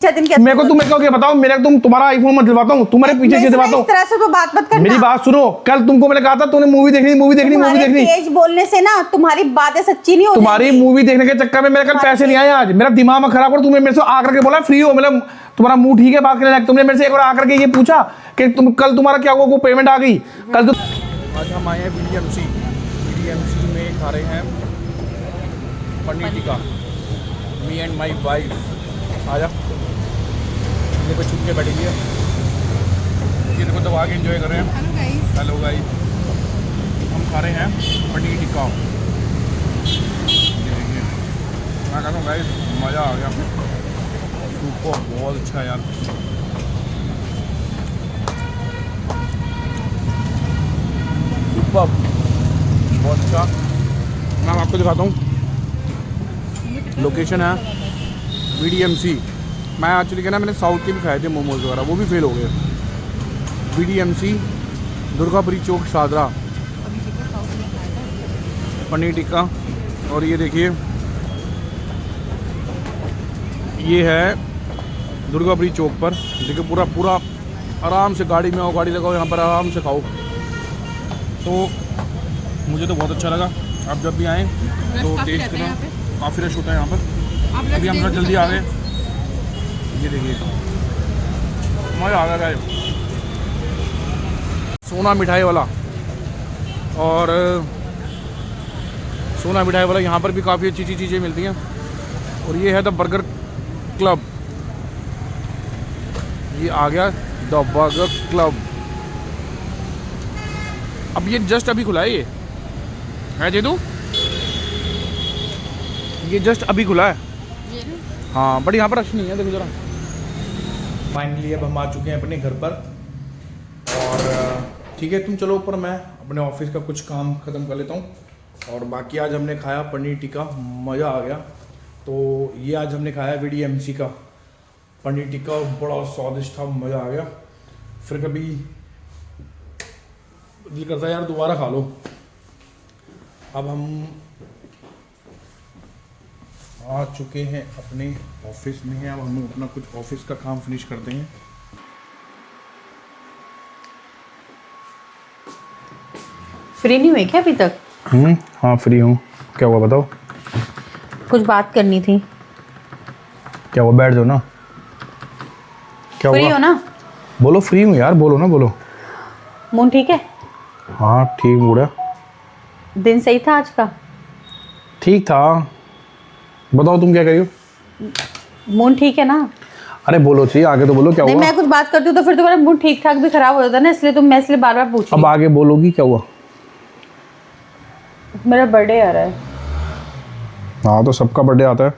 मेरे को तुम क्या बताओ, मेरे तुम्हारा आईफोन मत दिलवाता हूँ, तुम्हारे पीछे से दिलवाता हूँ। इस तरह से तो बात मत करना। मेरी बात सुनो, कल तुमको मैंने कहा था तूने मूवी देखनी। तेज बोलने से ना तुम्हारी बातें सच्ची नहीं होती। तुम्हारी मूवी देखने के चक्कर में मेरे कल पैसे नहीं आए आज, मेरा दिमाग में खराब कर। तुम्हें मेरे से आकर के बोला फ्री हो, मतलब तुम्हारा मुंह ठीक है बात करने लायक। तुमने मेरे से एक बार आकर के ये पूछा कि तुम कल तुम्हारा क्या हुआ, पेमेंट आ गई कल तो। आज हम आए हैं BDMC में, खा रहे हैं paneer tikka, me and my wife. आजा पे छुप के बैठेंगे, ये देखो दबा के एंजॉय कर रहे हैं। हेलो गाइस, हम खा रहे हैं पनीर टिक्का। ये देखिए, मैं कहता हूँ गाइस मज़ा आ गया, सुपर, बहुत अच्छा यार। सुपर, बहुत अच्छा। मैं आपको दिखाता हूँ, लोकेशन है BDMC। मैं एक्चुअली कहना, मैंने साउथ के भी खाए थे मोमोज़ वगैरह, वो भी फेल हो गए। BDMC दुर्गापुरी चौक शादरा, पनीर टिक्का। और ये देखिए, ये है दुर्गापुरी चौक पर। देखिए पूरा आराम से गाड़ी में आओ, गाड़ी लगाओ, यहाँ पर आराम से खाओ। तो मुझे तो बहुत अच्छा लगा। आप जब भी आएँ तो टेस्ट करना, काफ़ी रश होता है यहाँ पर। अभी हम थोड़ा जल्दी आ गए। ये देखिए मज़ा आ गया। सोना मिठाई वाला, और सोना मिठाई वाला यहाँ पर भी काफ़ी अच्छी चीज़ें मिलती हैं। और ये है द बर्गर क्लब, ये आ गया द बर्गर क्लब। अब ये जस्ट अभी खुला है, ये है जेदू, ये जस्ट अभी खुला है। हाँ, बट यहाँ पर रश नहीं है, देखो जरा। फाइनली अब हम आ चुके हैं अपने घर पर, और ठीक है तुम चलो ऊपर, मैं अपने ऑफिस का कुछ काम ख़त्म कर लेता हूँ। और बाकी आज हमने खाया पनीर टिक्का, मज़ा आ गया। तो ये आज हमने खाया BDMC का पनीर टिक्का, बड़ा स्वादिष्ट था, मज़ा आ गया। फिर कभी दिल करता है यार दोबारा खा लो। अब हम आ चुके हैं अपने ऑफिस में हैं, अब हम अपना कुछ ऑफिस का काम फिनिश करते हैं। फ्री नहीं हुए क्या अभी तक? हाँ फ्री हूँ। क्या हुआ बताओ? कुछ बात करनी थी। क्या हुआ? बैठ जाओ ना। क्या फ्री हुआ? हो ना? बोलो फ्री हूँ यार, बोलो ना, बोलो। मूड ठीक है? हाँ ठीक मूड है। दिन सही था आज का? ठीक था। बताओ तुम क्या करी हो? मूड ठीक है ना? अरे बोलो चाहिए, आगे तो बोलो क्या नहीं, हुआ। मैं कुछ बात करती हूँ तो फिर तुम्हारा मूड ठीक ठाक भी खराब हो जाता है ना, इसलिए मैं बार बार पूछ रही अब आगे बोलोगी क्या हुआ? मेरा बर्थडे आ रहा है। हाँ तो सबका बर्थडे आता है,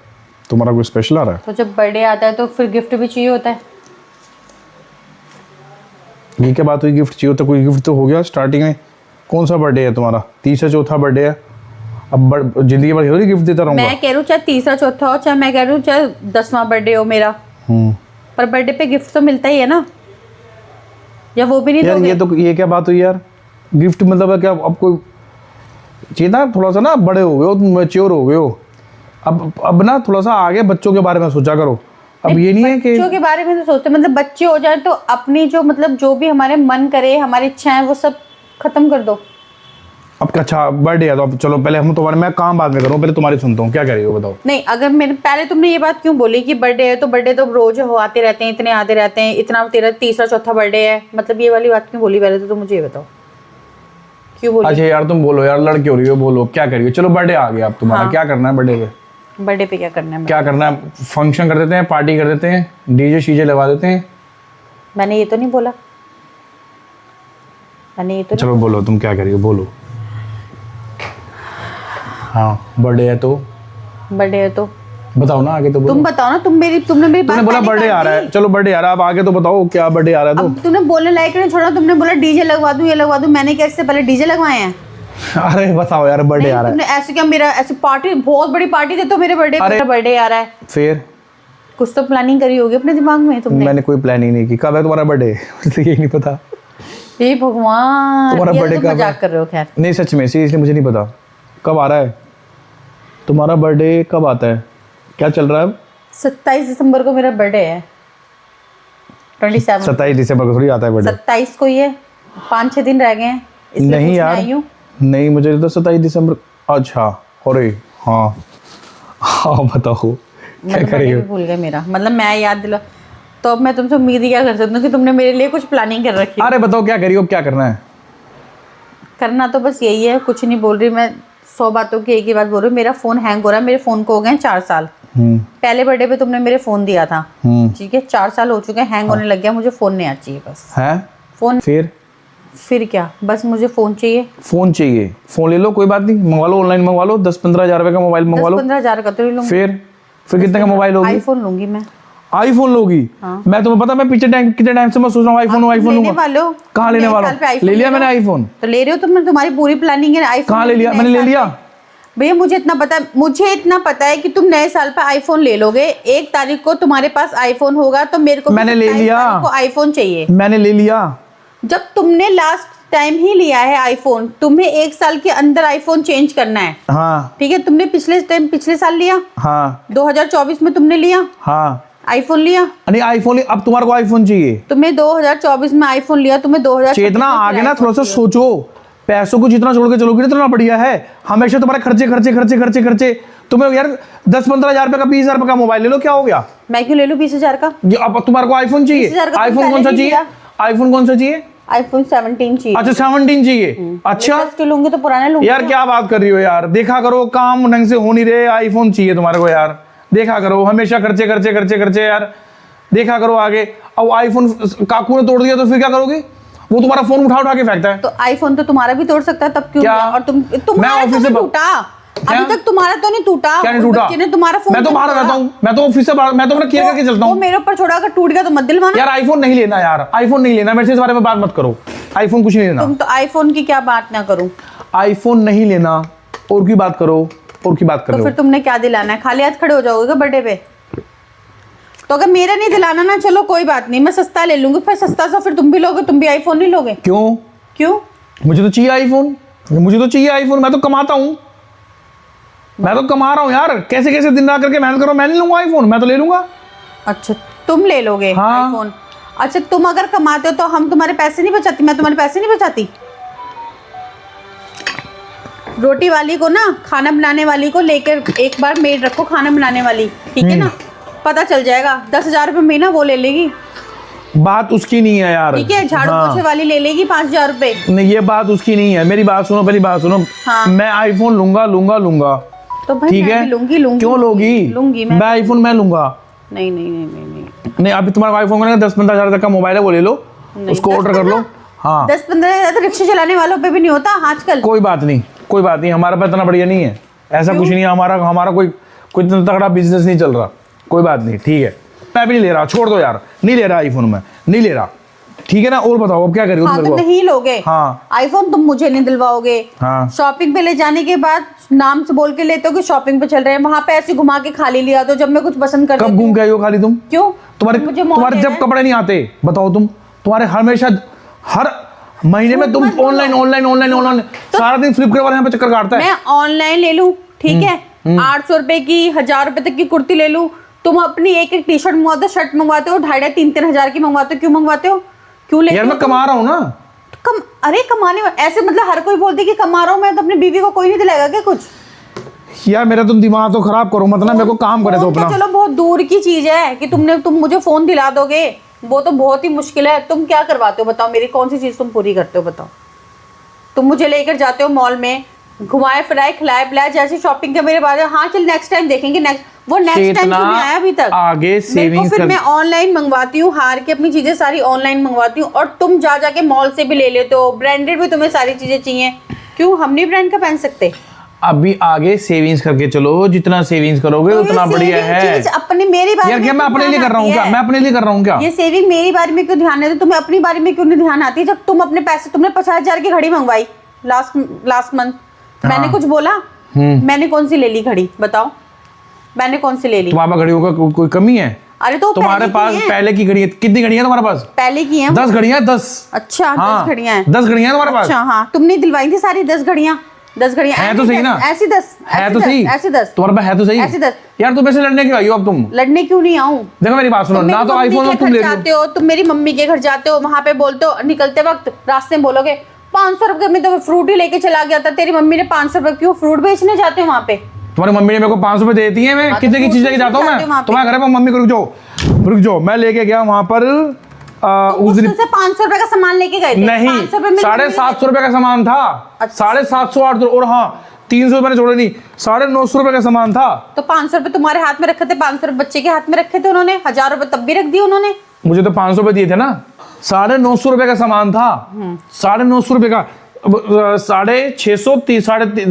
तुम्हारा कोई स्पेशल आ रहा है? तो जब बर्थडे आता है तो फिर गिफ्ट भी चाहिए होता है। ये क्या बात हुई, गिफ्ट चाहिए होता? कोई गिफ्ट तो हो गया स्टार्टिंग में। कौन सा बर्थडे है तुम्हारा? तीसरा चौथा बर्थडे है, अब जिंदगी भर थोड़ी गिफ्ट देता रहूंगा। मैं कह रही हूँ चाहे तीसरा चौथा हो, चाहे मैं कह रही हूँ चाहे 10वां बर्थडे हो मेरा, पर बर्थडे पे गिफ्ट तो मिलता ही है ना, या वो भी नहीं यार? दोगे? ये क्या बात हुई यार? गिफ्ट मतलब है क्या? अब कोई चाहिए ना, थोड़ा सा ना बड़े हो गए हो, मैच्योर हो गए हो। अब ना थोड़ा सा आगे बच्चों के बारे में सोचा करो। अब ये नहीं है कि बच्चों के बारे में तो सोचते, मतलब बच्चे हो जाए तो अपनी जो मतलब जो भी हमारे मन करे, हमारी इच्छाएं, वो सब खत्म कर दो। अब अच्छा बर्थडे है तो अब चलो पहले हम तुम्हारे, मैं काम बाद में करूँ, पहले तुम्हारी सुनता हूँ। क्या कह रही हो बताओ? नहीं, अगर मेरे पहले तुमने ये बात क्यों बोली कि बर्थडे है तो बर्थडे तो रोज हो आते रहते हैं, इतने आते रहते हैं, इतना तेरा तीसरा चौथा बर्थडे है, मतलब ये वाली बात क्यों बोली पहले? तो मुझे ये बताओ क्यों बोली? अच्छा यार तुम बोलो यार, लड़की हो रही हो, बोलो क्या कर रही हो? चलो बर्थडे आ गया अब तुम्हारा। हाँ। क्या करना है बर्थडे पे? बर्थडे पे क्या करना है? क्या करना है? फंक्शन कर देते हैं, पार्टी कर देते हैं, डीजे शीजे लगा देते हैं। मैंने ये तो नहीं बोला, मैंने ये तो चलो बोलो तुम क्या कर रही हो, बोलो। हाँ बर्थडे है तो बताओ ना, आगे तो बोलो। तुम बताओ ना, तुमने मेरी तुमने बोला बर्थडे आ रहा है, चलो बर्थडे आ रहा है, अब आगे तो बताओ क्या बर्थडे आ रहा है। तो अब तुमने बोलने लायक नहीं छोड़ा, तुमने बोला डीजे लगवा दूं, ये लगवा दूं। मैंने क्या इससे पहले डीजे लगवाए हैं? अरे बताओ यार, बर्थडे आ रहा है। तुमने ऐसे क्या, मेरा ऐसी पार्टी, बहुत बड़ी पार्टी दे तो मेरे बर्थडे पे, बर्थडे आ रहा है फिर कुछ तो प्लानिंग करी होगी अपने दिमाग में तुमने। मैंने कोई प्लानिंग नहीं की। कब है तुम्हारा बर्थडे? मुझे यही नहीं पता। हे भगवान, तुम्हारा बर्थडे कब है? मजाक कर रहे हो? खैर नहीं सच में, सीरियसली मुझे नहीं पता कब आ रहा है तुम्हारा बर्थडे। कब आता है? क्या चल रहा है? 27 दिसंबर को मेरा बर्थडे है। 27 27 दिसंबर को थोड़ी आता है बर्थडे। 27 को ही है, 5-6 दिन रह गए हैं इसलिए नहीं पूछने यार, आई हूँ। नहीं मुझे तो 27 दिसंबर। अच्छा, अरे हाँ हाँ बताओ क्या मतलब कर रही birthday हो? भी भूल गए मेरा, मतलब मैं याद दिला तो अब मैं तुमसे उम्मीद ही क्या कर सकती हूँ कि तुमने मेरे लिए कुछ प्लानिंग कर रखी है। अरे बताओ क्या करी हो, क्या करना है? करना तो बस यही है, कुछ नहीं बोल रही मैं, 100 बातों की एक ही बात बोल रही हूँ। मेरा फ़ोन हैंग हो रहा है, मेरे फ़ोन को हो गए हैं 4 साल। पहले बर्थडे पे तुमने मेरे फ़ोन दिया था, ठीक है, 4 साल हो चुके हैं, हैंग होने लग गया, मुझे फ़ोन नया चाहिए बस। है फ़ोन फिर क्या, बस मुझे फ़ोन चाहिए। फोन चाहिए, फोन ले लो, कोई बात नहीं, मंगवा लो, ऑनलाइन मंगवा लो, 10-15 हज़ार रुपए का मोबाइल मंगवा लो। 10-15 हज़ार का तो नहीं लूँगी, फिर कितने का मोबाइल लोगी? आईफोन लूँगी मैं। आईफोन लोगी? हाँ। मैं तुम्हें पता, मैं कितने टाइम से मैं सोच रहा हूँ आईफोन लेने लूंगा। वाले हो? कहाँ लेने नए वाला साल पे हूँ? iPhone ले लिया लो। मैंने आईफोन। तो ले रहे हो तुम, तुम्हारी पूरी प्लानिंग है आईफोन। कहाँ ले लिया? मैंने ले लिया। भैया मुझे इतना पता है कि तुम नए साल पे आईफोन ले लोगे। 1 तारीख को तुम्हारे पास आईफोन होगा तो मेरे को भी मैंने ले 27 लिया। तारीख को आईफोन चाहिए। मैंने ले लिया। जब तुमने लास्ट टाइम ही लिया है आईफोन, तुम्हें 1 साल के अंदर आईफोन चेंज करना है, हाँ ठीक है। तुमने पिछले साल लिया, हाँ 2024 में तुमने लिया हाँ। आईफोन लिया। नहीं आईफोन, अब तुम्हारे को आईफोन चाहिए? तुम्हें 2024 में आईफोन लिया, तुम्हें 2000 चेतना आगे ना, थोड़ा सा सोचो। पैसों को जितना जोड़ के चलोगे इतना बढ़िया है। हमेशा तुम्हारे खर्चे खर्चे खर्चे खर्चे खर्चे। तुम्हें यार 10-15 हज़ार रुपए का, 20 हज़ार रुपए का मोबाइल ले लो, क्या हो गया? मैं क्यों ले लूं 20,000 का? ये अब तुम्हारे को आईफोन 20,000 चाहिए? का आईफोन तुम कौन सा पहले ही चाहिए? आईफोन कौन सा चाहिए? आईफोन 17 चाहिए। अच्छा 17 चाहिए। अच्छा लेटेस्ट लूंगी तो पुराने लूंगी यार, क्या बात कर रही हो यार? देखा करो, काम ढंग से हो नहीं रहे, आईफोन चाहिए तुम्हारे को यार। देखा करो, हमेशा खर्चे खर्चे खर्चे खर्चे यार। देखा करो आगे। अब आईफोन काकू ने तोड़ दिया तो फिर क्या करोगे? वो तुम्हारा फोन उठा उठा के फेंकता है। तो आईफोन तो तुम्हारा भी तोड़ सकता है, तब क्यों क्या? लिया? और तुम्हारा मैं तो ऑफिस से नहीं टूटा अभी तक, तुम्हारा तो नहीं टूटा। क्या नहीं उस टूटा? बच्चे ने तुम्हारा फोन मैं तो बाहर रहता हूँ, मैं तो ऑफिस से बाहर, मैं तो अपना केयर करके चलता वो हूँ मेरे ऊपर छोड़ा, अगर टूट गया तो मत दिलवाना। यार। आईफोन नहीं लेना यार, आईफोन नहीं लेना, मेरे से इस बारे में बात मत करो। आईफोन कुछ नहीं लेना। तुम तो आईफोन की क्या बात ना करूं, आईफोन नहीं लेना, और की बात करो, और की बात कर तो लो। फिर तुमने क्या दिलाना है? खाली हाथ खड़े हो जाओगे बर्थडे पे? तो अगर मेरा नहीं दिलाना ना, चलो कोई बात नहीं, मैं सस्ता ले लूंगी। फिर सस्ता सा फिर तुम भी लोगे, तुम भी आईफोन नहीं लोगे? क्यों? क्यों? मुझे तो चाहिए आईफोन, मुझे तो चाहिए आईफोन। मैं तो कमाता हूँ, मैं तो कमा रहा हूँ यार। कैसे कैसे दिन रात करके मेहनत करो, मैं नहीं लूंगा आईफोन, मैं तो ले लूंगा। अच्छा तुम ले लोगे हाँ। आईफोन? अच्छा तुम अगर कमाते हो तो हम तुम्हारे पैसे नहीं बचाती? मैं तुम्हारे पैसे नहीं बचाती? रोटी वाली को ना, खाना बनाने वाली को लेकर एक बार मेड रखो, खाना बनाने वाली, ठीक है ना, पता चल जाएगा। 10,000 रुपये महीना वो ले लेगी, बात उसकी नहीं है यार। ठीक है। झाड़ू हाँ। पोछे वाली ले लेगी 5,000 रुपये। नहीं, ये बात उसकी नहीं है। मेरी बात सुनो, पहली बात सुनो। हाँ। मैं आईफोन लूंगा लूंगा लूंगा, तो भाई ठीक मैं है? भी लूंगी क्यों लोगी? लूंगी मैं आईफोन मैं लूंगा। नहीं नहीं नहीं नहीं नहीं नहीं, अभी तुम्हारा आईफोन का 10-15 हज़ार तक का मोबाइल है, वो ले लो, उसको ऑर्डर कर लो। हाँ 10-15 हज़ार तो रिक्शा चलाने वालों पे भी नहीं होता आजकल। कोई बात नहीं, कोई बात नहीं, हमारा पास इतना बढ़िया नहीं है, ऐसा कुछ नहीं है। हमारा कोई इतना तगड़ा बिजनेस नहीं चल रहा। कोई बात नहीं, ठीक है। मैं भी नहीं ले रहा, छोड़ दो यार, नहीं ले रहा आईफोन, मैं नहीं ले रहा, ठीक है ना? और बताओ अब क्या करें? हाँ तो नहीं लोगे हाँ। आईफोन, तुम मुझे नहीं दिलवाओगे। हाँ। शॉपिंग पे ले जाने के बाद नाम से बोल के लेते हो कि शॉपिंग पे चल रहे हैं, वहां पे ऐसे घुमा के खाली लिया तो जब मैं कुछ पसंद कर कब घूम के आई हो खाली तुम? क्यों? तुम्हारे जब कपड़े नहीं आते, बताओ तुम, तुम्हारे हमेशा हर महीने में तुम ऑनलाइन ऑनलाइन ऑनलाइन ऑनलाइन सारा दिन फ्लिपकार्ट वाले यहाँ पे चक्कर काटता है। मैं ऑनलाइन ले लूं, ठीक है, 800 रुपए की, 1,000 रुपए तक की कुर्ती ले लूं, तुम अपनी एक एक टी शर्ट मंगवाते हो, शर्ट मंगवाते हो, 2,500-3,000 हज़ार की मंगवाते हो, क्यों मंगवाते हो? क्यों ले? यार मैं कमा रहा हूँ ना। अरे कमाने ऐसे मतलब हर कोई बोलते कि कमा रहा हूँ मैं, तो अपनी बीवी को कोई नहीं दिलाएगा क्या कुछ? यार मेरा तुम दिमाग तो खराब करो मत ना, मेरे को काम करे दो फोन तो अपना। चलो बहुत दूर की चीज है कि तुम मुझे फोन दिला दोगे, वो तो बहुत ही मुश्किल है। तुम क्या करवाते हो बताओ? मेरी कौन सी चीज तुम पूरी करते हो बताओ? तुम मुझे लेकर जाते हो मॉल में, घुमाए फिराए खिलाए पिलाए, जैसे शॉपिंग के मेरे बाद, हाँ चल नेक्स्ट टाइम देखेंगे, वो नेक्स्ट टाइम क्यों नहीं आया अभी तक? आगे सेविंग फिर मैं ऑनलाइन मंगवाती हूँ, हार के अपनी चीजें सारी ऑनलाइन मंगवाती हूँ, और तुम जा जाके मॉल से भी ले लेते हो, ब्रांडेड भी तुम्हें सारी चीजें चाहिए, क्यों हम नहीं ब्रांड का पहन सकते? अभी आगे सेविंग्स करके चलो, जितना सेविंग्स करोगे उतना बढ़िया है। अपनी मेरी बारे यार में क्या मैं अपने लिए कर रहा हूँ क्या? है? मैं अपने लिए कर रहा हूँ क्या? ये सेविंग मेरी बारे में क्यों ध्यान नहीं, तुम्हें अपनी बारे में क्यों नहीं ध्यान आती? जब तुम अपने पैसे, तुमने 50,000 की घड़ी मंगवाई लास्ट मंथ, मैंने कुछ बोला? मैंने कौन सी ले ली घड़ी बताओ? मैंने कौन सी ले ली? तुम्हारे पास घड़ियों का कोई कमी है? अरे तो तुम्हारे पास पहले की घड़ी है। कितनी घड़ियां तुम्हारे पास? पहले की हैं 10 घड़ियां, 10। अच्छा हाँ, 10 घड़ियां हैं। 10 घड़ियां तुम्हारे पास? अच्छा हाँ, तुमने दिलवाई थी सारी 10 घड़ियां? 10 घड़ियां है तो सही ना, ऐसी 10 है तो सही, ऐसी 10 तुम्हारे पास है तो सही ऐसी 10 यार। तुम ऐसे लड़ने क्यों आई हो अब? तुम लड़ने क्यों नहीं आऊं? देखो मेरी बात सुनो ना, तो आईफोन तुम ले रही जाते हो, तुम मेरी मम्मी के घर जाते हो, वहां पे बोलते हो, निकलते वक्त रास्ते में बोलोगे 500 रुपए में तो फ्रूट ही लेके चला गया था। तेरी मम्मी ने 500 रुपए क्यों फ्रूट बेचने जाते हो वहां पे? तुम्हारी मम्मी ने मेरे को 500 रुपए देती है, मैं कितने की चीज लेके जाता हूँ मैं तुम्हारे घर पर? मम्मी को रुक जाओ, मैं लेके गया वहां पर उस दिन से 500 रुपए का सामान लेके गए थे? नहीं, 750 रुपए का सामान था। 750 800 और हाँ 300 रुपए ने छोड़े नहीं, 950 रुपए का सामान था। तो 500 रुपए तुम्हारे हाथ में रखे थे, 500 रुपए बच्चे के हाथ में रखे थे उन्होंने, 1000 रुपए तब भी रख दिए उन्होंने। मुझे तो 500 रुपए दिए थे ना। 950 रुपए का सामान था, 950 रुपए का, 650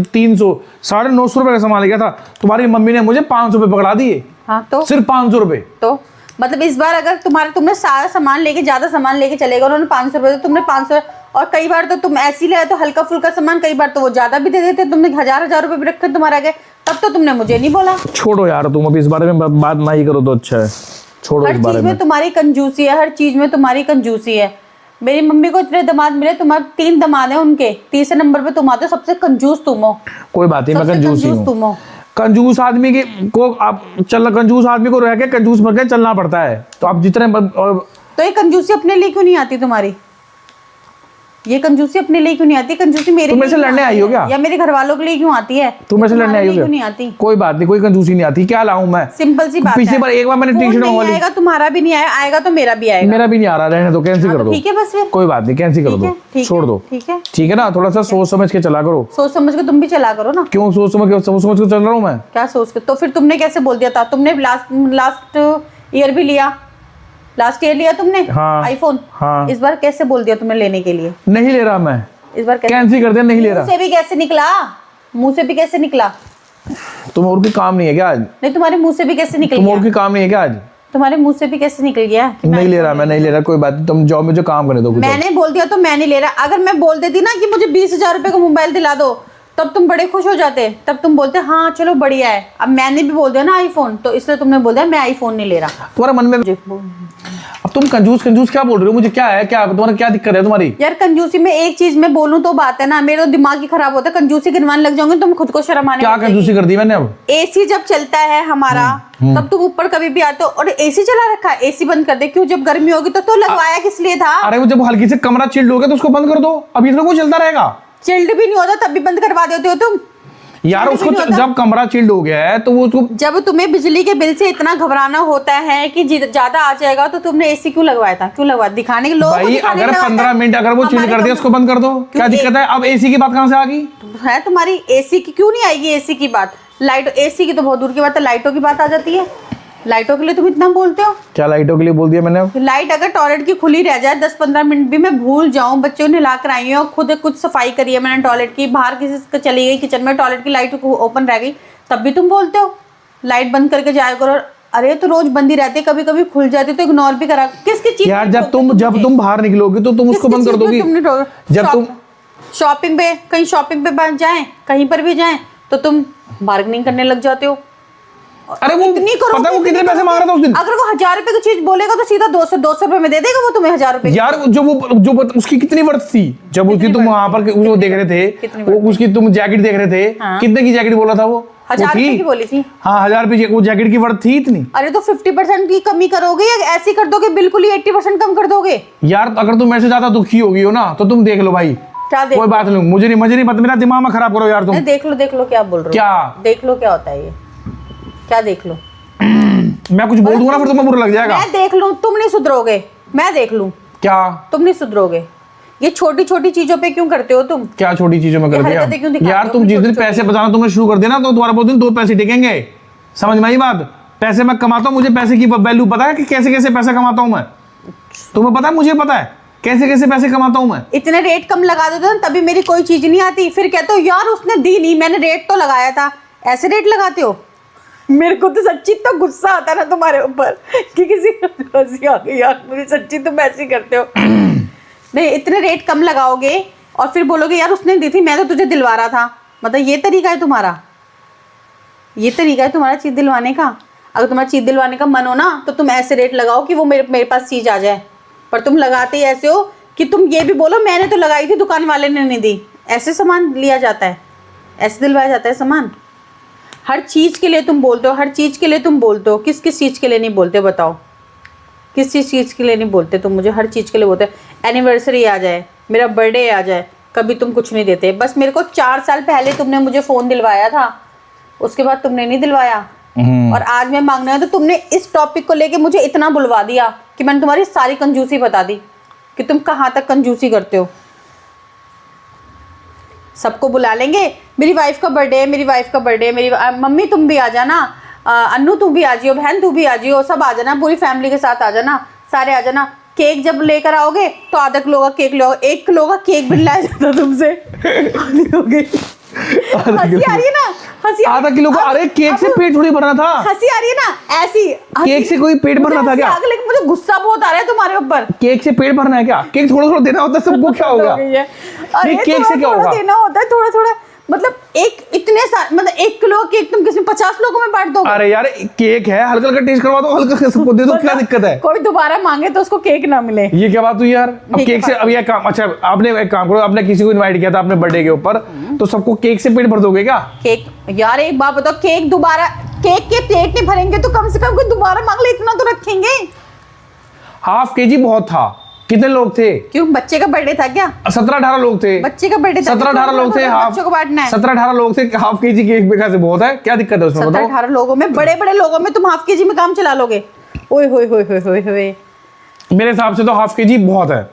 350 950 रुपए का सामान ले गया था। तुम्हारी मम्मी ने मुझे 500 रुपए पकड़ा दिए। हाँ तो सिर्फ 500 रुपए। तो मतलब इस बार अगर तुमने सारा सामान लेके, ज्यादा सामान लेके चलेगा, उन्होंने 500 रुपए, तो तुमने 500, और कई बार तो तुम ऐसी ले तो हल्का फुल्का सामान, कई बार तो वो ज्यादा भी दे देते, तुमने 1000 रुपए भी रखे तुम्हारे आगे, तब तो तुमने मुझे नहीं बोला। छोड़ो यार, तुम अभी इस बारे में बात ना ही करो तो अच्छा है, छोड़ो इस बारे में। तुम्हारी कंजूसी है, हर चीज में तुम्हारी कंजूसी है। मेरी मम्मी को इतने दामाद मिले, तुम्हारे 3 दामाद हैं उनके, तीसरे नंबर पे तुम आते हो, सबसे कंजूस तुम हो। कोई बात नहीं, मैं कंजूस ही हूँ। तुम हो कंजूस आदमी की को आप कंजूस आदमी को रह के कंजूस बन के चलना पड़ता है। तो आप जितने तो ये कंजूसी अपने लिए क्यों नहीं आती तुम्हारी? ये कंजूसी अपने लिए क्यों नहीं आती? कंजूसी मेरे तुम ऐसे लड़ने आई हो क्या? या मेरे घर वालों के लिए क्यों आती है? तुम ऐसे लड़ने आई हो क्यों नहीं आती? कोई बात नहीं, कोई कंजूसी नहीं आती। क्या लाऊं मैं? सिंपल सी बात है। पिछली बार एक बार मैंने टी-शर्ट मंगवाई, आएगा तुम्हारा भी नहीं आएगा तो मेरा भी आएगा। मेरा भी नहीं आ रहा, रहने दो, कैंसिल कर दो। ठीक है बस फिर, कोई बात नहीं, कैंसिल कर दो, छोड़ दो। ठीक है ना, थोड़ा सा सोच समझ के चला करो। सोच समझ के तुम भी चला करो ना। क्यों सोच समझ के चल रहा हूँ मैं? क्या सोच के? तो फिर तुमने कैसे बोल दिया था? तुमने लास्ट ईयर भी लिया, लास्ट ईयर लिया तुमने आईफोन। हाँ। इस बार कैसे बोल दिया तुमने लेने के लिए? नहीं ले रहा मैं इस बार कैंसिल कर दिया, नहीं ले रहा। मुंह से भी कैसे निकला? मुंह से भी कैसे निकला? तुम और की काम नहीं है क्या आज? नहीं, तुम्हारे मुंह से भी कैसे निकल गया? तुम और की काम नहीं है क्या आज? तुम्हारे मुंह से भी कैसे निकल गया? नहीं ले रहा, मैं नहीं ले रहा। कोई बात नहीं, तुम जाओ, मुझे काम करने दो। मैंने बोल दिया तो मैं नहीं ले रहा। अगर मैं बोल देती ना कि मुझे 20,000 रुपए का मोबाइल दिला दो, तब तुम बड़े खुश हो जाते, तब तुम बोलते हाँ चलो बढ़िया है। अब मैंने भी बोल दिया ना आईफोन, तो इसलिए तुमने बोल दिया मैं आईफोन नहीं ले रहा। तुम्हारे मन में अब तुम कंजूस क्या बोल रहे हो? मुझे क्या है, क्या तुम्हारा क्या दिक्कत है तुम्हारी? यार कंजूसी में एक चीज मैं बोलूं तो बात है ना, मेरा दिमाग ही खराब होता है। कंजूसी गिनवाने लग जाओगे तुम, खुद को शर्म आने क्या कंजूसी कर दी मैंने? अब एसी जब चलता है हमारा, तब तुम ऊपर कभी भी आते हो और एसी चला रखा है, एसी बंद कर दे। क्यों? जब गर्मी होगी तो लगवाया किस लिए था? अरे वो जब हल्की से कमरा चिल्ड हो गया तो उसको बंद कर दो। अब इतना वो चलता रहेगा? चिल्ड भी नहीं होता तब भी बंद करवा देते हो तुम यार। उसको जब कमरा चिल्ड हो गया है तो वो उसको, जब तुम्हें बिजली के बिल से इतना घबराना होता है कि ज्यादा आ जाएगा, तो तुमने एसी क्यों लगवाया था? क्यों लगवाया? दिखाने के लोग भाई अगर 15 मिनट अगर वो चिल्ड कर दिया उसको बंद कर दो, क्या दिक्कत है? अब एसी की बात कहाँ से आ गई है तुम्हारी? एसी की क्यों नहीं आएगी? एसी की बात, लाइट, एसी की तो बहुत दूर की बात है, लाइटों की बात आ जाती है। लाइटों के लिए तुम इतना बोलते हो? क्या लाइटों के लिए बोल दिया मैंने? लाइट अगर टॉयलेट की खुली रह जाए 10-15 मिनट भी, मैं भूल जाऊं, बच्चों ने ला कर आई हूँ, खुद कुछ सफाई करी है मैंने टॉयलेट की, बाहर किसी से चली गई किचन में, टॉयलेट की लाइट ओपन रह गई, तब भी तुम बोलते हो लाइट बंद करके जाया करो। अरे तो रोज बंदी रहती, कभी कभी खुल जाती तो इग्नोर भी करा। किसकी चीज यार? जब तुम बाहर निकलोगे तो तुम उसको बंद कर दोगी। जब तुम शॉपिंग पे, कहीं शॉपिंग पे जाएं, कहीं पर भी जाएं, तो तुम बार्गेनिंग करने लग जाते हो। अरे वो पता है वो कितने पैसे मांग रहा था उस दिन? अगर वो 1000 रुपए की चीज बोलेगा तो सीधा 200 रुपए में दे देगा वो तुम्हें 1000 रुपए। यार जो उसकी कितनी वर्थ थी? जब उसकी तुम वहां पर वो देख रहे थे, वो उसकी तुम जैकेट देख रहे थे, कितने की जैकेट बोला था वो? 1000 रुपए की बोली थी। हाँ 1000 रुपए वो जैकेट की वर्थ थी इतनी? अरे तो 50% की कमी करोगे या ऐसी कर दोगे बिल्कुल ही 80% कम कर दोगे? यार अगर तुम ऐसे ज्यादा दुखी होगी हो ना तो तुम देख लो भाई। क्या देख? कोई बात नहीं, मुझे नहीं पता, मेरा दिमाग में खराब करो यार तुम। देख लो क्या बोल रहे हो? क्या देख लो क्या होता है ये? क्या देख लो? मैं कुछ बोल दूंगा ना फिर तुम्हें बुरा लग जाएगा। मैं देख लूं, तुम नहीं सुधरोगे। मैं देख लूं क्या? तुम नहीं सुधरोगे। ये छोटी छोटी चीजों पे क्यों करते हो तुम? क्या छोटी चीजों में कर दिया यार? तुम जिस दिन पैसे बचाना तुमने शुरू कर दिया ना, तो तुम्हारा बहुत दिन 2 पैसे टिकेंगे। समझ में आई बात? पैसे मैं कमाता हूँ, मुझे पैसे की वैल्यू पता है कि कैसे कैसे पैसा कमाता हूँ मैं। तुम्हें पता है? मुझे पता है कैसे कैसे पैसे कमाता हूँ मैं। इतने रेट कम लगा देते हो तभी मेरी कोई चीज नहीं आती, फिर कहते हो यार उसने दी नहीं, मैंने रेट तो लगाया था। ऐसे रेट लगाते हो? मेरे को तो सच्ची तो गुस्सा आता ना तुम्हारे ऊपर कि किसी हंसी आ गई यार, मुझे सच्ची तुम ऐसे करते हो। नहीं, इतने रेट कम लगाओगे और फिर बोलोगे यार उसने दी थी, मैं तो तुझे दिलवा रहा था। मतलब ये तरीका है तुम्हारा? ये तरीका है तुम्हारा चीज दिलवाने का? अगर तुम्हारा चीज दिलवाने का मन हो ना तो तुम ऐसे रेट लगाओ कि वो मेरे पास चीज आ जाए, पर तुम लगाते ही ऐसे हो कि तुम ये भी बोलो मैंने तो लगाई थी, दुकान वाले ने नहीं दी। ऐसे सामान लिया जाता है? ऐसे दिलवाया जाता है सामान? हर चीज़ के लिए तुम बोलते हो, हर चीज़ के लिए तुम बोलते हो, किस किस चीज़ के लिए नहीं बोलते बताओ? किस चीज़ के लिए नहीं बोलते तुम मुझे? हर चीज़ के लिए बोलते हो। एनिवर्सरी आ जाए, मेरा बर्थडे आ जाए, कभी तुम कुछ नहीं देते। बस मेरे को 4 साल पहले तुमने मुझे फ़ोन दिलवाया था, उसके बाद तुमने नहीं दिलवाया। और आज मैं मांगना है तो तुमने इस टॉपिक को लेके मुझे इतना बुलवा दिया कि मैंने तुम्हारी सारी कंजूसी बता दी कि तुम कहाँ तक कंजूसी करते हो। सबको बुला लेंगे, मेरी वाइफ का बर्थडे है, मेरी वाइफ का बर्थडे है, मेरी मम्मी तुम भी आ जाना, अन्नू तू भी आ जियो, बहन तू भी आ जियो, सब आ जाना, पूरी फैमिली के साथ आ जाना, सारे आ जाना। केक जब लेकर आओगे तो आधा किलो का केक लो, 1 किलो का केक भी लाया जाता तुमसे। हंसी आ रही है ना? हंसी आधा किलो का? अरे केक से पेट थोड़ी भरना था। हंसी आ रही है ना? ऐसी केक से कोई पेट भरना था क्या? लेकिन मुझे गुस्सा बहुत आ रहा है तुम्हारे ऊपर। केक से पेट भरना है क्या? केक थोड़ा थोड़ा देना होता है सबको, क्या हो गया? नहीं, केक से क्या होगा? देना होता है थोड़ा थोड़ा, मतलब मतलब 1 किलो केक तुम किसी 50 लोगों में बांट दोगे? अरे यार केक है, हल्का हल्का टेस्ट करवा दो, हल्का सबको दे दो, क्या दिक्कत है? कोई दोबारा मांगे तो उसको केक ना मिले, ये क्या बात हुई यार? अब केक से, अब ये काम, अच्छा आपने एक काम करो, आपने किसी को इनवाइट किया था अपने बर्थडे के ऊपर, तो सबको केक से पेट भर दोगे क्या? केक यार एक बात बताओ, केक दोबारा, केक के पेट नहीं भरेंगे तो कम से कम कोई दोबारा मांग ले, इतना तो रखेंगे। ½ केजी बहुत था। कितने लोग थे? क्यों, बच्चे का बर्थडे था क्या? 17-18 लोग थे। बच्चे का बर्थडे था, 17-18 लोग थे। बच्चों को बांटना है। 17-18 लोग थे, ½ केजी केक बेकार से बहुत है, क्या दिक्कत है उसमें बताओ? 17-18 लोगों में, बड़े बड़े लोगों में तुम ½ केजी में काम चला लोगे? ओए होए होए होए होए होए। मेरे हिसाब से तो ½ केजी बहुत है,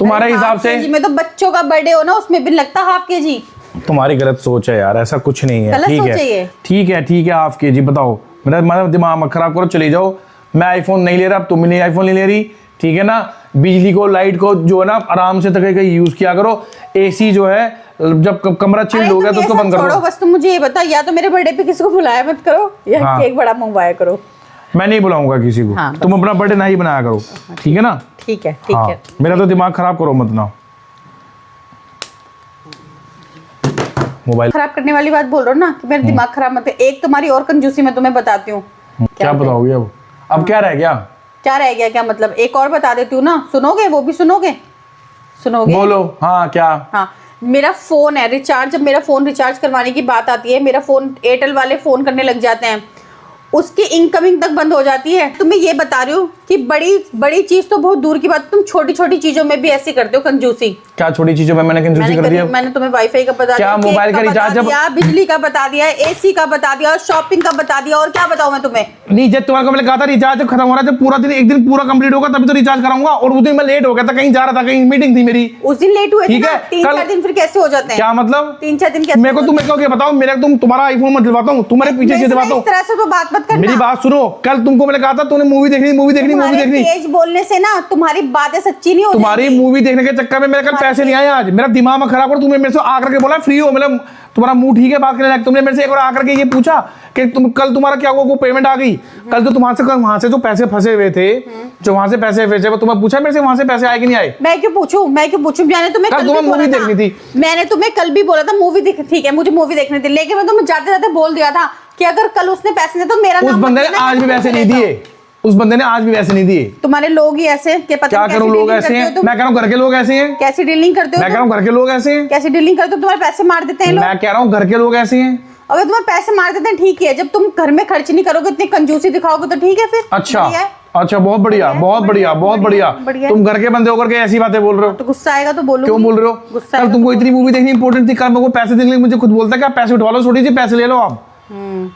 तुम्हारे हिसाब से? में तो बच्चों का बर्थडे हो ना, उसमें भी लगता ½ केजी। तुम्हारी गलत सोच है यार, ऐसा कुछ नहीं है। गलत ठीक सोच है, है ये। ठीक है, ठीक है, ½ केजी बताओ। मेरा दिमाग मत खराब करो, चले जाओ। मैं आईफोन नहीं ले रहा, तुम भी नहीं आईफोन नहीं ले रही, ठीक है ना? बिजली को, लाइट को जो है ना आराम से तक यूज किया करो। एसी जो है, जब कमरा चिल्ड हो गया तो उसको बंद कर दो। बस तुम मुझे ये बता, या तो मेरे बर्थडे पे किसी को बुलाया मत करो, या केक बड़ा मंगवाया करो। मैं नहीं बुलाऊंगा किसी को। हाँ, तुम अपना बर्थडे ना ही बनाया करो, ठीक है ना? ठीक है, ठीक है। मेरा तो दिमाग खराब करो मत ना। मोबाइल खराब करने वाली बात बोल रहा हूँ ना कि मेरा दिमाग खराब मत कर। एक तुम्हारी और कंजूसी मैं तुम्हें बताती हूँ। क्या बताओगे अब क्या रह गया? क्या रह गया? क्या मतलब? एक और बता देती हूँ ना, सुनोगे? वो भी सुनोगे? बोलो। हाँ, क्या? हाँ, मेरा फोन है रिचार्ज, जब मेरा फोन रिचार्ज करवाने की बात आती है, मेरा फोन एयरटेल वाले फोन करने लग जाते हैं, उसकी इनकमिंग तक बंद हो जाती है। तुम्हें ये बता रही हूँ कि बड़ी चीज तो बहुत दूर की बात, तुम छोटी छोटी चीजों में भी ऐसी करते हो कंजूसी। क्या छोटी चीजों में मैंने कंजूसी कर दी? मैंने तुम्हें वाईफाई का बता दिया, मोबाइल का रिचार्ज, बिजली का बता दिया, एसी का बता दिया, शॉपिंग का बता दिया, और क्या बताऊं मैं तुम्हें? नहीं, जब तुम्हारे को मैंने कहा था रिचार्ज जब खत्म हो रहा है, जब पूरा दिन एक दिन पूरा कंप्लीट होगा तभी तो रिचार्ज कराऊंगा, और उस दिन मैं लेट हो गया था, कहीं जा रहा था, कहीं मीटिंग थी मेरी। उस दिन लेट हुए थे ना, 3-4 दिन फिर कैसे हो जाते हैं? क्या मतलब 3-4 दिन कैसे? मेरे को तुम क्या बताओ, मेरे तुम्हारा आईफोन मत दिलवाता हूँ, तुम्हारे पीछे से दिलवाता हूँ। इस तरह से तो बात मत करना। मेरी बात सुनो, कल तुमको मैंने कहा था तूने मूवी देखनी। तेज बोलने से ना तुम्हारी बातें सच्ची नहीं होती। तुम्हारी मूवी देखने के चक्कर में मेरे कल पैसे नहीं आए आज, मेरा दिमाग में खराब कर। तुमने मेरे से आकर के बोला फ्री हो, मतलब तुम्हारा मुंह ठीक है बात करने लायक। तुमने मेरे से एक बार आकर के ये पूछा कि कल तुम्हारा क्या हुआ, वो पेमेंट आ गई? कल तो वहां से जो पैसे फंसे हुए थे, जो वहां से पैसे फंसे हुए, तुम्हें पूछा मेरे से वहां से पैसे आए कि नहीं आए? मैं क्यों पूछूं? मैंने तुम्हें कल तुम्हें मूवी देखनी थी। मैंने तुम्हें कल भी बोला था मूवी देख, ठीक है मुझे मूवी देखनी थी, लेकिन मैं तुम्हें जाते जाते बोल दिया था कि अगर कल उसने पैसे दिए तो मेरा उस बंदे ने आज भी पैसे नहीं दिए, उस बंदे ने आज भी पैसे नहीं दिए। तुम्हारे लोग ही ऐसे कि पता क्या करूं, लोग ऐसे हैं। मैं कह रहा हूं घर के लोग ऐसे हैं। कैसी डीलिंग करते हो? मैं कह रहा हूं घर के लोग ऐसे हैं। कैसी डीलिंग करते हो? तुम्हारे पैसे मार देते हैं लोग। मैं कह रहा हूं घर के लोग ऐसे हैं। अगर तुम्हारे पैसे मार देते हैं ठीक है, जब तुम घर में खर्च नहीं करोगे, इतनी कंजूसी दिखाओगे तो ठीक है फिर। अच्छा, बहुत बढ़िया, बहुत बढ़िया। तुम घर के बंदे होकर के ऐसी बातें बोल रहे हो तो गुस्सा आएगा तो बोलो। क्यों बोल रहे हो? कल तुमको इतनी मूवी देखनी इंपॉर्टेंट थी, कल मेरे को पैसे देने मुझे खुद बोलता है कि आप पैसे उठवा लो, छोटी सी पैसे ले लो आप,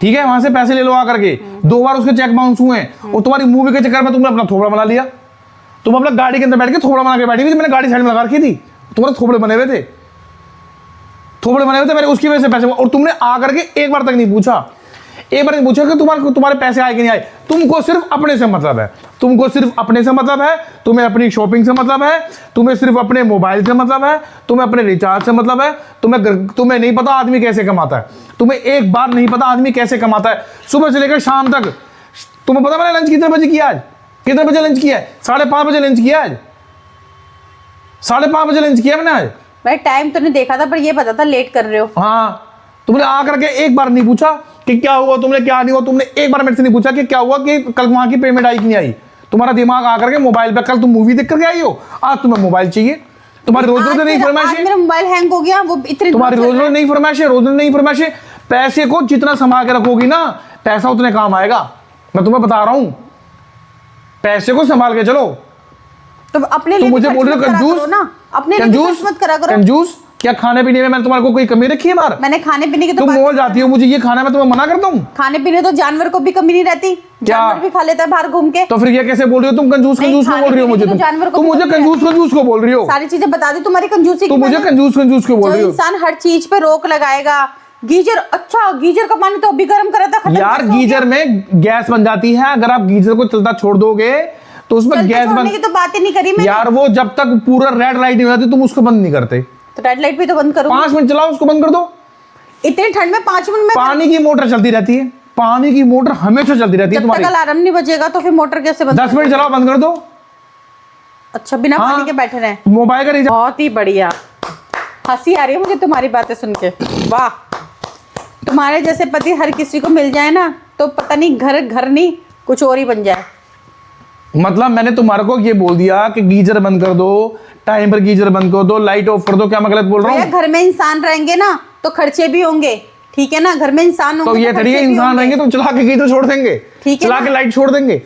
ठीक है वहां से पैसे ले लो आकर के। 2 बार उसके चेक बाउंस हुए, और तुम्हारी मूवी के चक्कर में तुमने अपना थोबड़ा बना लिया। तुम अपना गाड़ी के अंदर बैठ के थोबड़ा बना के बैठी थी, मैंने गाड़ी साइड में लगा रखी थी, तुम्हारे थोबड़े बने हुए थे, मैंने उसकी वजह से पैसे, और तुमने आकर के एक बार तक नहीं पूछा, एक बार नहीं पूछा कि तुम्हारे पैसे आए कि नहीं आए। तुमको सिर्फ अपने से मतलब है, तुम्हें अपनी शॉपिंग से मतलब है, तुम्हें सिर्फ अपने मोबाइल से मतलब है, तुम्हें अपने रिचार्ज से मतलब है। तुम्हें नहीं पता आदमी कैसे कमाता है, तुम्हें एक बार नहीं पता आदमी कैसे कमाता है, सुबह से लेकर शाम तक। तुम्हें पता मैंने लंच कितने बजे किया आज? कितने बजे लंच किया है? 5:30 बजे लंच किया आज, 5:30 बजे लंच किया मैंने आज। मैं टाइम तो नहीं देखा था, पर ये पता था लेट कर रहे हो। हाँ, तुमने आकर के एक बार नहीं पूछा कि क्या हुआ, तुमने क्या नहीं हुआ, तुमने एक बार मेरे से नहीं पूछा कि क्या हुआ, कि कल वहां की पेमेंट आई कि नहीं आई। तुम्हारा दिमाग आकर के मोबाइल पे, कल तुम मूवी देख करके आई हो, आज तुम्हें मोबाइल चाहिए, तुम्हारी रोज रोज नहीं आज फरमाइश है, मेरा मोबाइल हैंग हो गया, वो इतने तुम्हारी रोज रोज नहीं फरमाइश है, रोज रोज नहीं फरमाइश है। पैसे को जितना संभाल के रखोगी ना, पैसा उतने काम आएगा, मैं तुम्हें बता रहा हूं। पैसे को संभाल के चलो। तो अपने तुम लिए मुझे खर्च बोल रहे हो मत करा कंजूस करो ना, अपने लिए कंजूस खर्च मत करा करो। कंजूस, क्या खाने पीने में मैंने तुम्हारे को कोई कमी रखी है बाहर? मैंने खाने पीने की तो तुम मॉल जाती हो, मुझे ये खाना मैं तुम्हें मना करता हूँ? खाने पीने तो जानवर को भी कमी नहीं रहती, जानवर भी खा लेता है बाहर घूम के। तो फिर ये कैसे बोल रही हो तुम? कंजूस नहीं, कंजूस को खाने बोल रही हो पीने मुझे? की तो जानवर को तुम भी मुझे कमी कंजूस कंजूस को बोल रही हो? सारी चीजें बता दी तुम्हारी कंजूसी तुम की मुझे मैंने। कंजूस कंजूस को बोल जो रही हो? इंसान हर चीज पे रोक लगाएगा, गीजर, अच्छा गीजर का पानी तो अभी गर्म करा था, खत्म यार कैसे हो गया? गीजर में गैस बन जाती है, अगर आप गीजर को चलता छोड़ दोगे तो उसमें चलते गैस छोड़ने बन। की तो बात ही नहीं करी मैंने। यार वो जब तक पूरा रेड लाइट नहीं हो जाती तुम उसको बंद नहीं करते। तो रेड लाइट भी तो बंद करूँ? 5 मिनट चलाओ, उसको बंद कर दो। इतनी ठंड में 5 मिनट में पानी की मोटर चलती रहती है, पानी की मोटर हमेशा चलती रहती है जब तक तुम्हारी। अलार्म नहीं बजेगा तो फिर मोटर कैसे बंद? 10 मिनट चलाओ, बंद कर दो। अच्छा, बिना हाँ। पानी के बैठे रहे। मोबाइल का रिचार्ज। बहुत ही बढ़िया, हंसी आ रही है मुझे तुम्हारी बातें सुन के। वाह, तुम्हारे जैसे पति हर किसी को मिल जाए ना तो पता नहीं घर घर नहीं कुछ और ही बन जाए। मतलब मैंने तुम्हारे को ये बोल दिया कि गीजर बंद कर दो, टाइम पर गीजर बंद कर दो, लाइट ऑफ कर दो, क्या मैं गलत बोल रहा भैया हूँ? घर में इंसान रहेंगे ना तो खर्चे भी होंगे, ठीक है ना? घर में इंसान होंगे तो ये थोड़ी है खर्चे भी इंसान होंगे। रहेंगे तो चला के गीजर छोड़ देंगे, ठीक है चला ना? के लाइट छोड़ देंगे।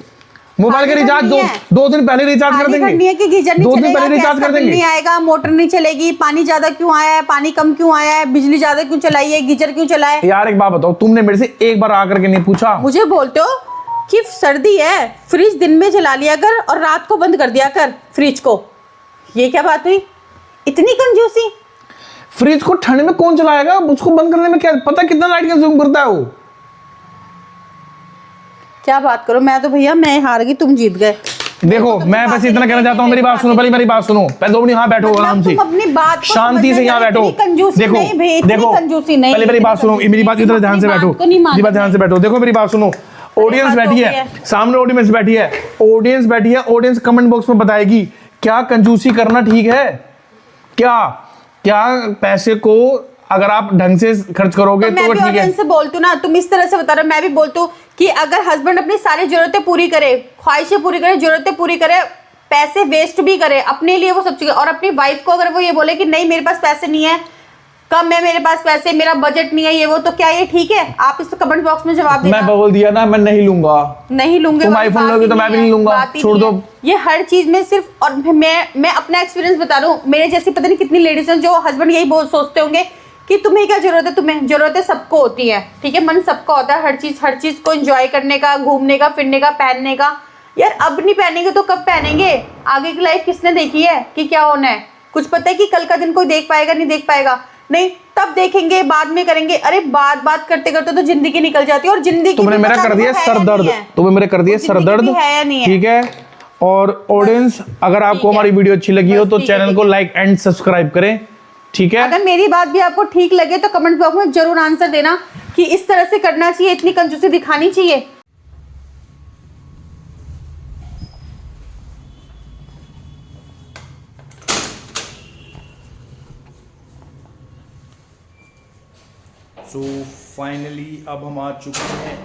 मोबाइल का खाली रिचार्ज करनी है। 2 दिन पहले रिचार्ज कर खाली देंगे। करनी है कि गीजर नहीं 2 दिन चलेगा, पहले रिचार्ज गैस कर का बिल देंगे। नहीं आएगा, मोटर नहीं चलेगी, पानी ज्यादा क्यों आया है, पानी कम क्यों आया है, बिजली ज्यादा क्यों चलाई है, गीजर क्यों चलाए? यार एक बात बताओ, तुमने मेरे से एक बार आकर के नहीं पूछा? मुझे बोलते हो कि सर्दी है, फ्रिज दिन में जला लिया कर और रात को बंद कर दिया कर फ्रिज को। ये क्या बात हुई? इतनी कंजूसी। फ्रिज को ठंड में कौन चलाएगा? उसको बंद करने में क्या पता कितना लाइट कंज्यूम करता है वो? क्या बात करो, मैं तो भैया मैं हार गई, तुम जीत गए। देखो मैं बस इतना कहना चाहता हूँ, मेरी बात सुनो, पहले मेरी बात सुनो, पहले 2 मिनट यहाँ बैठो मतलब आराम से, तुम अपनी बात को शांति से समझने यहाँ में बैठो। इतनी कंजूसी देखो नहीं भाई, इतनी देखो कंजूसी नहीं, पहले मेरी इतनी बात सुनो, कंजूसी मेरी बात नहीं, इधर तुम ध्यान से अपनी बैठो, बात को नहीं मेरी बात मानते। ध्यान से बैठो। देखो मेरी बात सुनो, ऑडियंस बात बैठी हो है गई सामने, ऑडियंस बैठी है, ऑडियंस बैठी है, ऑडियंस कमेंट बॉक्स में बताएगी क्या कंजूसी करना ठीक है? क्या क्या पैसे को अगर आप ढंग से खर्च करोगे तो तो मैं वो भी ठीक है। ऑडियंस से बोलती हूँ ना, तुम इस तरह से बता रहे हो, मैं भी बोलती हूँ कि अगर हस्बैंड अपनी सारी जरूरतें पूरी करे, ख्वाहिशें पूरी करे, जरूरतें पूरी करे, पैसे वेस्ट भी करे अपने लिए, वो सब चीजें, और अपनी वाइफ को अगर वो ये बोले कि नहीं मेरे पास पैसे नहीं है, कम है मेरे पास पैसे, मेरा बजट नहीं है, ये वो, तो क्या ये ठीक है? आप इस कमेंट बॉक्स में जवाब देना। मैं बोल दिया ना, मैं नहीं लूंगा। नहीं लूंगे, तुम वाली iPhone बात लोगे ही तो मैं भी है, नहीं लूंगा, बात ही छोड़ नहीं दो। है। ये हर चीज में सिर्फ, और मैं अपना एक्सपीरियंस बता रहा हूँ, मेरे जैसी पता नहीं कितनी लेडीज हैं जो हस्बैंड यही बहुत सोचते होंगे कि तुम्हें क्या जरूरत है, तुम्हें जरूरतें सबको होती है, ठीक है, मन सबका होता है, हर चीज को एंजॉय करने का, घूमने का, फिरने का, पहनने का। यार अब नहीं पहनेंगे तो कब पहनेंगे? आगे की लाइफ किसने देखी है कि क्या होना है? कुछ पता है कि कल का दिन कोई देख पाएगा नहीं देख पाएगा? नहीं, तब देखेंगे, बाद में करेंगे। अरे बात करते करते तो जिंदगी निकल जाती है, और जिंदगी तुमने मेरा कर दिया सर दर्द, तुमने मेरे कर दिया सर दर्द, है या नहीं है? ठीक है। और ऑडियंस अगर आपको हमारी वीडियो अच्छी लगी हो तो ठीक है, चैनल को लाइक एंड सब्सक्राइब करें, ठीक है। अगर मेरी बात भी आपको ठीक लगे तो कमेंट बॉक्स में जरूर आंसर देना कि इस तरह से करना चाहिए, इतनी कंजूसी दिखानी चाहिए। सो फाइनली अब हम आ चुके हैं